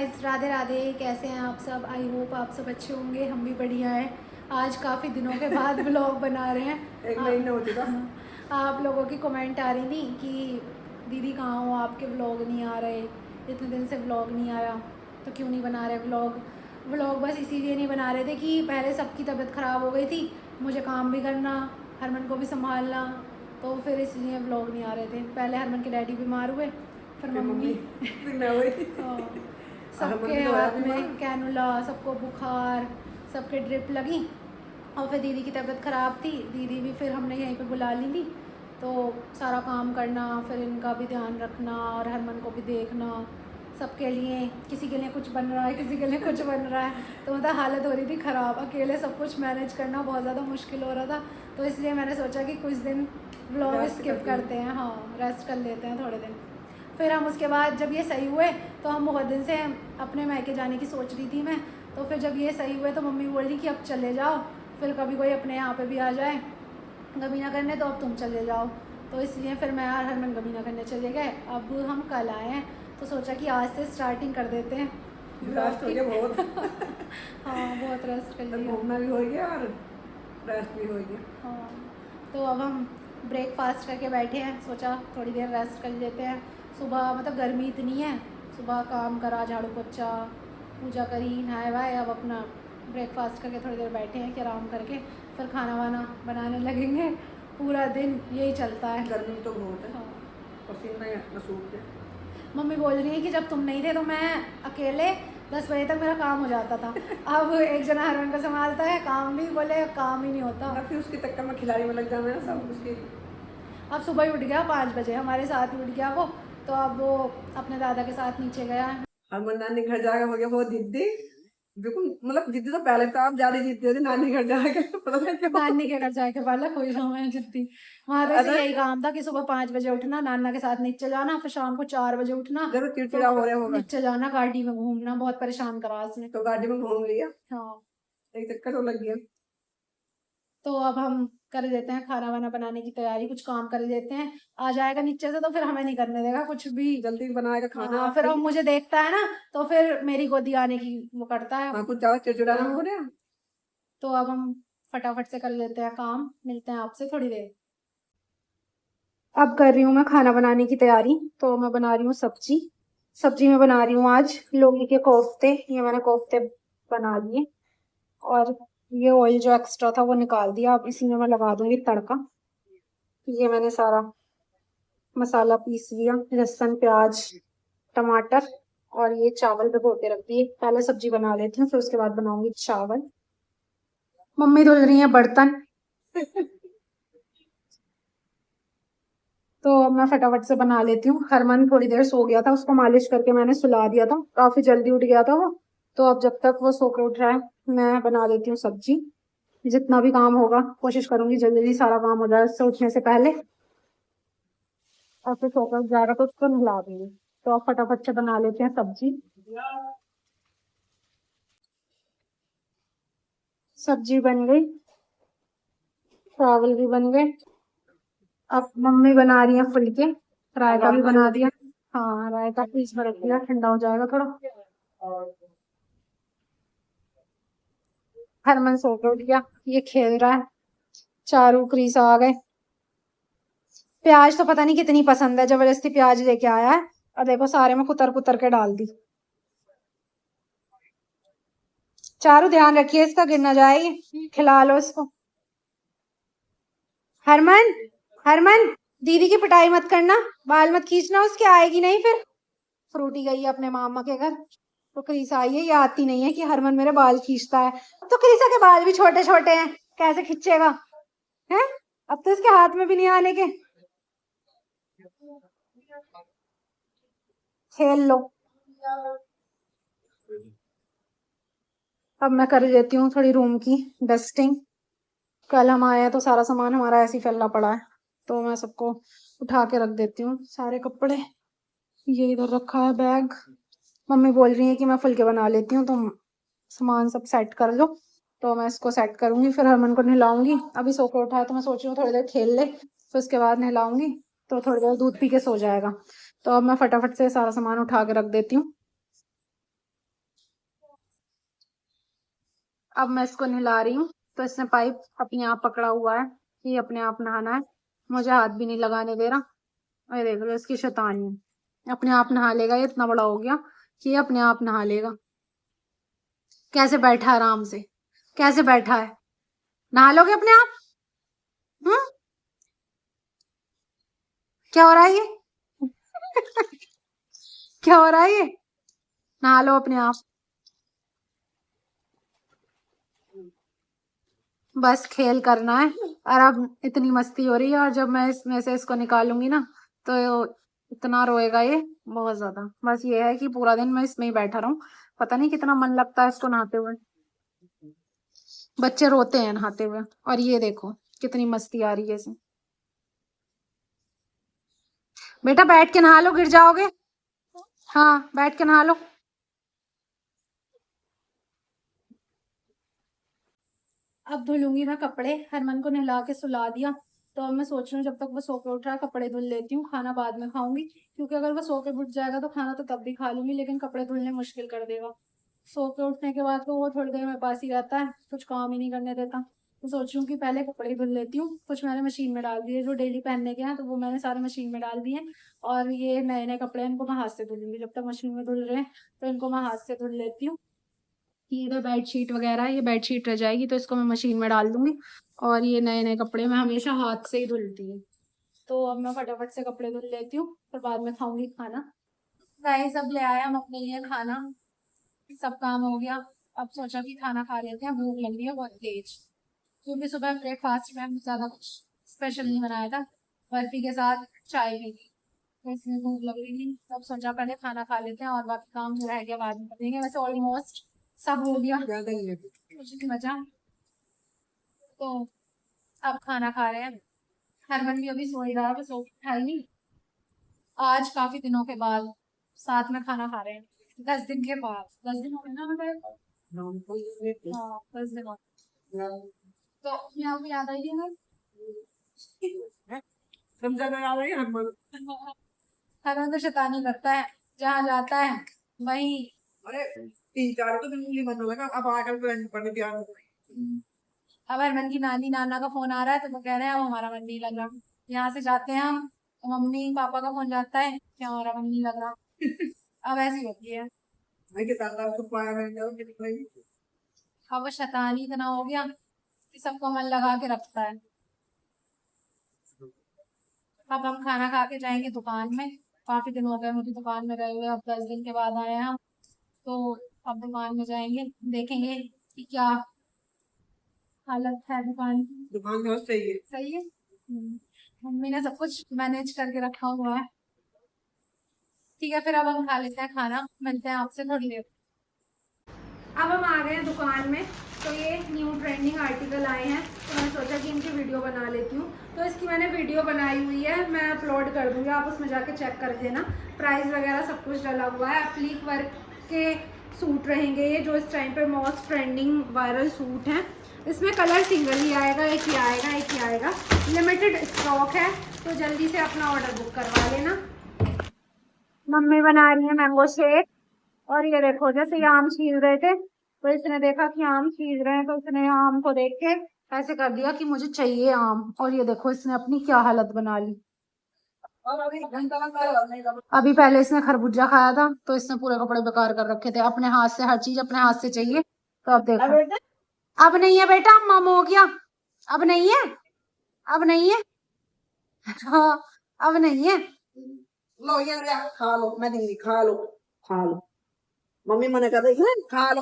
Guys, Radhe Radhe. कैसे हैं आप सब? आई होप आप सब अच्छे होंगे। हम भी बढ़िया हैं। आज काफ़ी दिनों के बाद व्लॉग बना रहे हैं। एक महीना हो चुका। आप लोगों की कमेंट आ रही थी कि दीदी कहाँ हो, आपके व्लॉग नहीं आ रहे, इतने दिन से व्लॉग नहीं आया तो क्यों नहीं बना रहे व्लॉग। व्लॉग बस इसीलिए नहीं बना रहे थे कि पहले सबकी तबीयत ख़राब हो गई थी, मुझे काम भी करना, हरमन को भी संभालना, तो फिर इसलिए व्लॉग नहीं आ रहे थे। पहले हरमन के डैडी बीमार हुए, फिर मम्मी फिर मैं हुई। हाँ, हरमन सबके भी तो होया हाथ बीमार। में कैनुला, सबको बुखार, सबके ड्रिप लगी। और फिर दीदी की तबीयत ख़राब थी, दीदी भी फिर हमने यहीं पे बुला ली थी, तो सारा काम करना, फिर इनका भी ध्यान रखना और हरमन को भी देखना, सबके लिए, किसी के लिए कुछ बन रहा है, किसी के लिए कुछ बन रहा है, तो मतलब हालत हो रही थी ख़राब। अकेले सब कुछ मैनेज करना बहुत ज़्यादा मुश्किल हो रहा था, तो इसलिए मैंने सोचा कि कुछ दिन व्लॉग स्किप करते हैं। हाँ, रेस्ट कर लेते हैं थोड़े दिन। फिर हम उसके बाद जब ये सही हुए तो हम बहुत दिन से अपने मायके जाने की सोच रही थी मैं, तो फिर जब ये सही हुए तो मम्मी बोली कि अब चले जाओ, फिर कभी कोई अपने यहाँ पे भी आ जाए गमीना करने तो अब तुम चले जाओ। तो इसलिए फिर मैं और हरमन गमीना करने चले गए। अब हम कल आए हैं तो सोचा कि आज से स्टार्टिंग कर देते हैं रेस्ट हो गया बहुत। हाँ, बहुत रेस्ट कर लिया। घूमना भी हो गया और रेस्ट भी हो गया। हाँ, तो अब हम ब्रेकफास्ट करके बैठे हैं, सोचा थोड़ी देर रेस्ट कर लेते हैं। सुबह मतलब गर्मी इतनी है, सुबह काम करा, झाड़ू पोछा, पूजा करी, नहाए वाए, अब अपना ब्रेकफास्ट करके थोड़ी देर बैठे हैं कि आराम करके फिर खाना वाना बनाने लगेंगे। पूरा दिन यही चलता है। गर्मी तो बहुत है, हाँ, पसीना सूख गया। मम्मी बोल रही है कि जब तुम नहीं थे तो मैं अकेले 10 बजे तक मेरा काम हो जाता था, अब एक जना हरमन को संभालता है, काम भी बोले काम ही नहीं होता। ना फिर उसके चक्कर में खिलाड़ी में लग जाना है सब उसकी। अब सुबह ही उठ गया 5 बजे, हमारे साथ ही उठ गया वो, तो अब वो अपने दादा के साथ नीचे गया है। हरमन नानी घर जाएगा, हो गया बहुत जिद्दी। बिल्कुल मतलब जिद्दी तो पहले था, आप ज्यादा जिद्दी होती नानी घर जाएगा। पता नहीं क्यों। नानी के घर जाके वाला कोई समय जितनी, वहां तो इसे अरे यही काम था कि सुबह 5 बजे उठना, नाना के साथ नीचे जाना, फिर शाम को 4 बजे उठना, जरूर तो चिड़चिड़ा हो रहा होगा नीचे जाना, गाड़ी में घूमना, बहुत परेशान करा उसने। तो गाड़ी में घूम लिया, हाँ, एक चक्कर तो लग गया। तो अब हम कर देते हैं खाना वाना बनाने की तैयारी, कुछ काम कर देते हैं। आ जाएगा नीचे से तो फिर हमें नहीं करने देगा कुछ भी। जल्दी बनाएगा खाना। हाँ, फिर अब मुझे देखता है ना, तो फिर मेरी गोदी आने की वो करता है। हाँ, कुछ ज्यादा चिड़चिड़ा ना हो रहा। तो अब हम फटाफट से कर लेते हैं काम, मिलते हैं आपसे थोड़ी देर। अब कर रही हूँ मैं खाना बनाने की तैयारी, तो मैं बना रही हूँ सब्जी। सब्जी में बना रही हूँ आज लौकी के कोफ्ते। ये मैंने कोफ्ते बना लिए और ये ऑयल जो एक्स्ट्रा था वो निकाल दिया। अब इसी में मैं लगा दूंगी तड़का। ये मैंने सारा मसाला पीस लिया, लहसुन, प्याज, टमाटर, और ये चावल भिगो के रख दिए। पहले सब्जी बना लेती हूँ, फिर उसके बाद बनाऊंगी चावल। मम्मी धुल रही है बर्तन। तो मैं फटाफट से बना लेती हूँ। हरमन थोड़ी देर सो गया था, उसको मालिश करके मैंने सुला दिया था, काफी जल्दी उठ गया था वो। तो अब जब तक वो सो के उठ रहा है मैं बना देती हूँ सब्जी। जितना भी काम होगा कोशिश करूंगी जल्दी जल्दी सारा काम हो जाए उससे उठने से पहले, और फिर सोकर उठ जाएगा तो उसको नहला दूंगी। तो अब फटाफट से बना लेते हैं सब्जी। सब्जी बन गई, चावल भी बन गए। अब मम्मी बना रही है फुलके, रायता भी बना दिया। हाँ, रायता फ्रिज में रख दिया, ठंडा हो जाएगा थोड़ा। हरमन सो के उठ गया, ये खेल रहा है। चारू क्रीस आ गए। प्याज तो पता नहीं कितनी पसंद है, जबरदस्ती प्याज लेके आया है, और देखो सारे में कुतर कुतर के डाल दी। चारू ध्यान रखिए इसका, गिर ना जाए, खिला लो इसको। हरमन, हरमन, दीदी की पिटाई मत करना, बाल मत खींचना उसके, आएगी नहीं फिर। फ्रूटी गई है अपने मामा के घर, तो क्रीसा आई है, ये आती नहीं है कि हरमन मेरे बाल खींचता है। तो क्रीसा के बाल भी छोटे छोटे हैं, कैसे खींचेगा है? अब तो इसके हाथ में भी नहीं आने के। खेल लो। अब मैं कर देती हूँ थोड़ी रूम की डस्टिंग। कल हम आए हैं तो सारा सामान हमारा ऐसे ही फैला पड़ा है, तो मैं सबको उठा के रख देती हूँ सारे कपड़े। ये इधर रखा है बैग। मम्मी बोल रही है कि मैं फुलके बना लेती हूँ, तुम सामान सब सेट कर लो। तो मैं इसको सेट करूंगी, फिर हरमन को नहलाऊंगी। अभी सो के उठा है तो मैं सोच रही हूँ थोड़ी देर खेल ले, फिर उसके बाद नहलाऊंगी, तो थोड़ी देर दूध पी के सो जाएगा। तो अब मैं फटाफट से सारा सामान उठा के रख देती हूँ। अब मैं इसको नहला रही हूँ, तो इसने पाइप अपने आप पकड़ा हुआ है कि अपने आप नहाना है, मुझे हाथ भी नहीं लगाने दे रहा। ये देख लो इसकी शैतानी, अपने आप नहा लेगा, ये इतना बड़ा हो गया कि ये अपने आप नहा लेगा। कैसे बैठा है आराम से, कैसे बैठा है, नहा लोगे अपने आप? क्या हो रहा है ये? क्या हो रहा है ये? नहा लो अपने आप। बस खेल करना है, और अब इतनी मस्ती हो रही है, और जब मैं इसमें से इसको निकालूंगी ना तो इतना रोएगा ये, बहुत ज्यादा। बस ये है कि पूरा दिन मैं इसमें ही बैठा रहूं, पता नहीं कितना मन लगता है इसको नहाते हुए। बच्चे रोते हैं नहाते हुए, और ये देखो कितनी मस्ती आ रही है इसमें। बेटा बैठ के नहा लो, गिर जाओगे। हाँ बैठ के नहा लो। अब धुलूंगी मैं कपड़े, हरमन को नहला के सुला दिया, तो अब मैं सोच रही हूँ जब तक वो सो के उठ रहा है कपड़े धुल लेती हूँ, खाना बाद में खाऊंगी, क्योंकि अगर वो सो के उठ जाएगा तो खाना तो तब भी खा लूंगी, लेकिन कपड़े धुलने मुश्किल कर देगा। सो के उठने के बाद तो वो थोड़ी देर मेरे पास ही रहता है, कुछ काम ही नहीं करने देता। तो सोच रही हूँ कि पहले कपड़े धुल लेती हूँ, कुछ मैंने मशीन में डाल दिए जो डेली पहनने के हैं, तो वो मैंने सारे मशीन में डाल दिए। और ये नए नए कपड़े इनको मैं हाथ से धुलूंगी, जब तक मशीन में धुल रहे हैं तो इनको मैं हाथ से धुल लेती हूँ। ये बेडशीट वगैरह, ये बेडशीट रह जाएगी तो इसको मैं मशीन में डाल दूंगी, और ये नए नए कपड़े मैं हमेशा हाथ से ही धुलती हूँ। तो अब मैं फटाफट से कपड़े धुल लेती हूँ, फिर बाद में खाऊंगी खाना। गाइस सब ले आया हम अपने लिए खाना, सब काम हो गया। अब सोचा कि खाना खा लेते हैं, भूख लग रही है बहुत तेज, क्योंकि सुबह ब्रेकफास्ट में ज्यादा कुछ स्पेशल नहीं बनाया था, बर्फी के साथ चाय भी थी, तो इसमें भूख लग रही थी। तब सोचा पहले खाना खा लेते हैं और बाकी काम जो रह गया बाद में करेंगे। वैसे ऑलमोस्ट सब हो गया, कुछ नहीं बचा। तो अब खाना खा रहे हैं। हरमन भी अभी सो ही रहा है, बस उठा ही नहीं। आज काफी दिनों के बाद साथ में खाना खा रहे हैं, 10 दिन के बाद। 10 दिन हो गए ना हमें? हाँ 10 दिन हो गए। तो अपने आप को याद आई है समझा नहीं आ रही है हरमन। हरमन तो शैतानी करता है, जहाँ जाता है वही। अरे 3-4 तो दिन नहीं बंद होगा ना, अब आकर पढ़ने तैयार हो गई। अब हरमन की नानी नाना का फोन आ रहा है, तो वो कह रहे हैं अब हमारा मन नहीं लग रहा। यहाँ से जाते हैं हम, तो मम्मी पापा का फोन जाता है कि हमारा मन नहीं लग रहा। अब ऐसी होती है। मैं के दादा को पाया मैं जाओ कि नहीं। अब वो शैतानी इतना हो गया कि सबको मन लगा के रखता है। अब हम खाना खा के जाएंगे दुकान में, काफी दिन हो गए मुझे दुकान में गए हुए, अब 10 दिन के बाद आए हैं हम। तो अब दुकान में जाएंगे, देखेंगे कि क्या हालत है दुकान की। दुकान बहुत सही है। सही है। मम्मी ने सब कुछ मैनेज करके रखा हुआ है। ठीक है फिर अब हम खा लेते हैं खाना, मिलते हैं आपसे थोड़ी देर। अब हम आ गए हैं दुकान में, तो ये न्यू ट्रेंडिंग आर्टिकल आए हैं, तो मैंने सोचा कि इनकी वीडियो बना लेती हूँ। तो इसकी मैंने वीडियो बनाई हुई है, मैं अपलोड कर दूँगी, आप उसमें जाके चेक कर देना। प्राइस वगैरह सब कुछ डला हुआ है। एप्लीक वर्क के सूट रहेंगे ये, जो इस टाइम पे मोस्ट ट्रेंडिंग वायरल सूट हैं। इसमें कलर सिंगल ही आएगा, एक ही आएगा, एक ही आएगा। लिमिटेड स्टॉक है, तो जल्दी से अपना ऑर्डर बुक करवा लेना। मम्मी बना रही है मैंगो शेक, और ये देखो जैसे ये आम छील रहे थे, तो इसने देखा कि आम छील रहे हैं, तो उसने आम को देख के ऐसे कर दिया कि मुझे चाहिए आम, और ये देखो इसने अपनी क्या हालत बना ली। और अभी घंटा लगा अभी पहले इसने खरबूजा खाया था, तो इसने पूरे कपड़े बेकार कर रखे थे। अपने हाथ से हर चीज अपने हाथ से चाहिए, तो अब देखो। अब नहीं है बेटा, मम हो गया। अब नहीं है, अब नहीं है। हाँ अब नहीं है। लो ये खा लो, मैं देंगी, खा लो, खा लो। मम्मी मने कर रही है खा लो,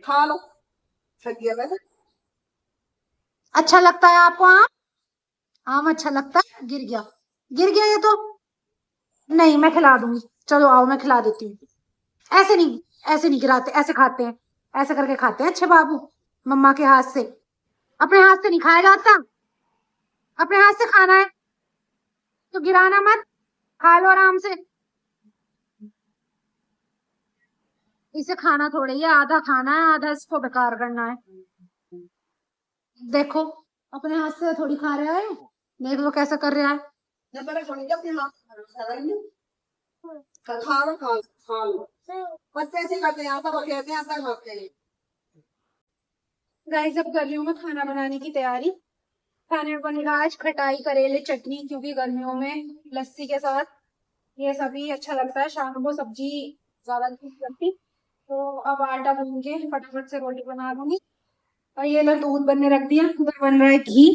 खा लो। थक गया वैसे। अच्छा लगता है आपको आम? आम अच्छा लगता है? गिर गया, गिर गया ये तो। नहीं मैं खिला दूंगी, चलो आओ मैं खिला देती हूँ। ऐसे नहीं, ऐसे नहीं गिराते, ऐसे खाते हैं, ऐसे करके खाते हैं अच्छे बाबू, मम्मा के हाथ से। अपने हाथ से नहीं खाया जाता, अपने हाथ से खाना है, तो गिराना मत, खा लो आराम से। इसे खाना थोड़ी है, आधा खाना है, आधा इसको बेकार करना है। देखो अपने हाथ से थोड़ी खा रहा है, देख लो कैसा कर रहा है। खा लो खा लो। बच्चे ऐसे करते हैं, सब कहते हैं सब खाते हैं। गाइस अब कर रही हूँ मैं खाना बनाने की तैयारी। खाने में बनेगा आज खटाई करेले चटनी, क्योंकि गर्मियों में लस्सी के साथ ये सभी अच्छा लगता है। शाम को सब्जी ज्यादा नहीं लगती, तो अब आटा गूंद के फटाफट से रोटी बना दूंगी। और ये लो दूध बनने रख दिया, उधर बन रहा है घी।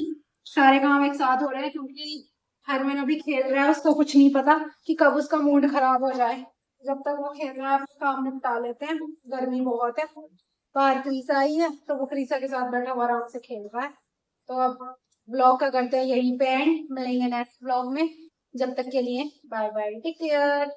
सारे काम एक साथ हो रहे हैं, क्योंकि हरमन अभी खेल रहा है, उसको कुछ नहीं पता कि कब उसका मूड खराब हो जाए। जब तक वो खेल रहा है काम निपटा लेते हैं, गर्मी बहुत है। बाहर क्रीसा आई है, तो वो क्रीसा के साथ बैठा हुआ आराम से खेल रहा है। तो अब ब्लॉग का करते हैं यहीं पे एंड, मिलेंगे नेक्स्ट ब्लॉग में। जब तक के लिए बाय बाय, टेक केयर।